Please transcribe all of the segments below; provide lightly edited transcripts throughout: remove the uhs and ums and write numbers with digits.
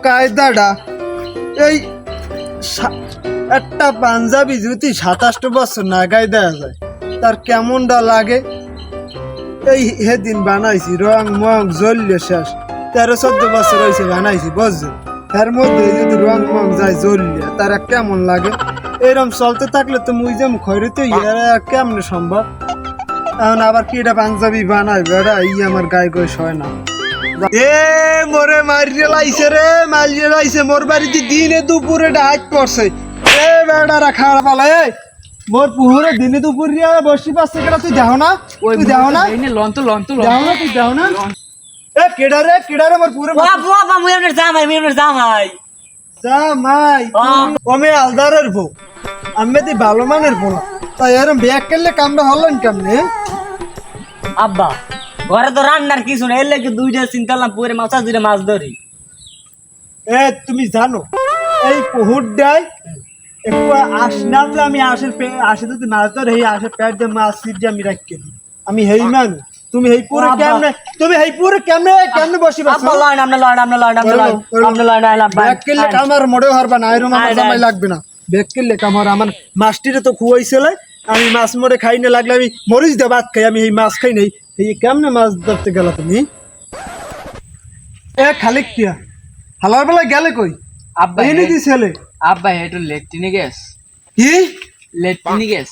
কায়দাটা এই একটা পাঞ্জাবি যদি 27 বছর না গায়ে দেওয়া যায় তার কেমনটা লাগে। এই সেদিন বানাইছি রং মং জ্বললে শেষ 13-14 বছর হয়েছে বানাইছি বুঝছো, এর মধ্যে যদি রং মং যায় জ্বললে তার কেমন লাগে। এরকম চলতে থাকলে তো মুই যে খয়রিতে কেমনে সম্ভব। এখন আবার কি এটা পাঞ্জাবি বানাই বেড়া আমার গায়ে গয়ে হয় না। এ মোরে মারিয়ে লাইছে রে, মারিয়ে লাইছে মোর বাড়িতে দিনে দুপুরে ডাক পড়ছে। এ বেড়ারা খারাপ পালে মোর পুহুরে দিনে দুপুরে বসি পাচ্ছে কেন তুই যাও না, তুই যাও না যাও না, তুই যাও না। এ কেডারে কেডারে মোর পুরে জামাই কমে আলদারের বউ আমি তুই ভালো মানের বলা তাই এরম ব্যাগ করলে কামড়া হলেন কেমনে। আব্বা ঘরে তো রান্নার কিছু না, এর লাগে দুইটা চিন্তা করলাম পুরে মাছ দুইটা মাছ ধরি। এ তুমি জানো এই পুহুর ডাই একটু আস নামলে আমি আসে যদি মাছ ধরে এই আসে পেট দিয়ে মাছ সিট দিয়ে আমি রাখি দিই আমি হেই মান তুমি হেই পুরে কেমনে, তুমি হেই পুরে কেমনে কেমনে বসি বাস আব্বা লয় না আমরা লয় না আমরা লয় না আমরা লয় আমরা লয় না আইলাম ব্যাগ করলে কামার মোড়ে হারবা না এরকম আমার জামাই লাগবে না। ব্যাগ করলে কামার আমার মাছটিরে তো খুয়াইছিলে আমি মাছ মরে খাই না লাগলে আমি মরিচ দিয়ে ভাত খাই, আমি এই মাছ খাই নাই। এই কেমনে মাছ ধরতে গেল তুমি? এ খালি কিয়া হালার বেলা গেলে কই আব্বা এনে দি ছেলে আব্বা একটু লেট্রিনে গেছ কি লেট্রিনে গেছ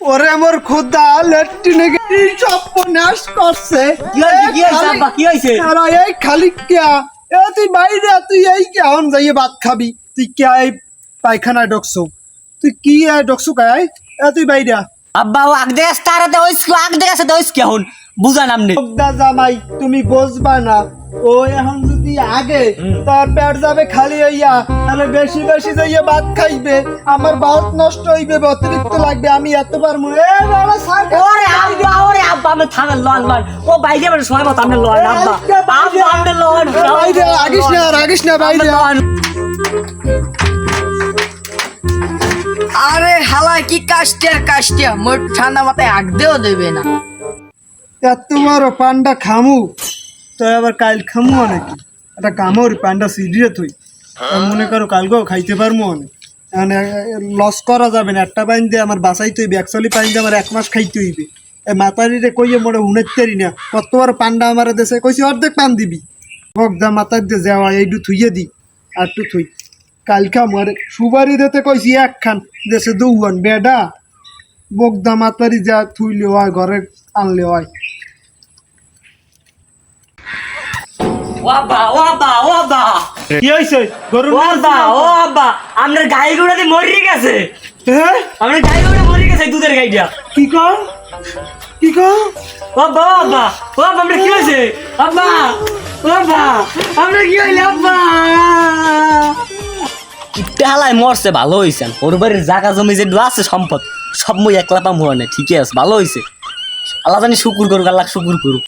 ওরে আমার খোদা লেট্রিনে গিয়ে সর্বনাশ করছে। কি হইছে আব্বা কি হইছে? আরে এই খালি কিয়া এ তুই বাইরে তুই এই কেমন যাইয়ে ভাত খাবি তুই কে এই পায়খানায় ঢুকছো, তুই কি ঢুকছো কাই এ তুই বাইরে আব্বা ও আগ দেশ তারাতে হইছ আগ দেশে তো হইছ কেমন বুঝা নামনে খোদা জামাই তুমি বুঝবা না ও এখন যদি আগে তার পেট যাবে খালি হইয়া তাহলে বেশি বেশি যাইয়া ভাত খাইবে আমার ভাত নষ্ট হইবে অতিরিক্ত লাগবে আমি এতবার এ বাবা সাইড ওরে আব্বা আমি থামে লন লন ও বাইরে মানে সময় মত আমরা লন আব্বা আব্বা আমরা লন বাইরে আগিস না বাইরে। আরে হালা কি কাস্টিয়া মোর ঠান্ডা মাথায় আগ দেও দেবে না। তোমার পান্ডা খামু তো আবার কাল খামু অনেক একটা কামড় পান্ডা সিরিয়ে তুই মনে করো কালকেও খাইতে পারবো অনেক মানে লস করা যাবে না। একটা পাইন দিয়ে আমার বাসাই তুই একচল্লি পাইন দিয়ে আমার 1 মাস খাইতে হইবে। মাতারিরে কইয়ে মোড়ে উনেতেরি না কতবার পান্ডা আমার দেশে কইছি অর্ধেক পান দিবি বকদা মাতার দিয়ে যাওয়া এইটু থুইয়ে দি আর টু থুই কালকা মারে সুবারি দিতে কইছি 1 খান দেশে 2 বেডা বকদা মাতারি যা থুইলে হয় ঘরে আনলে হয়। ওয়াবা কি হইছে গরু ওয়াবা আমনের গাই গুড়াতে মরি গেছে। হ্যাঁ আমনের গাই গুড়া মরি গেছে দুধের গাইটা। কি কর ওয়াবা আমরা কি হইছে আব্বা ওয়াবা আমরা কি হইছে আব্বা ইটালাই মরছে ভালো হইছে ওর বাড়ির জায়গা জমি যে আছে সম্পদ সব মই একলা পাম হওয়া না ঠিকই আছে ভালো হইছে আল্লাহ জানি শুকুর করুক আল্লাহ শুকুর করুক।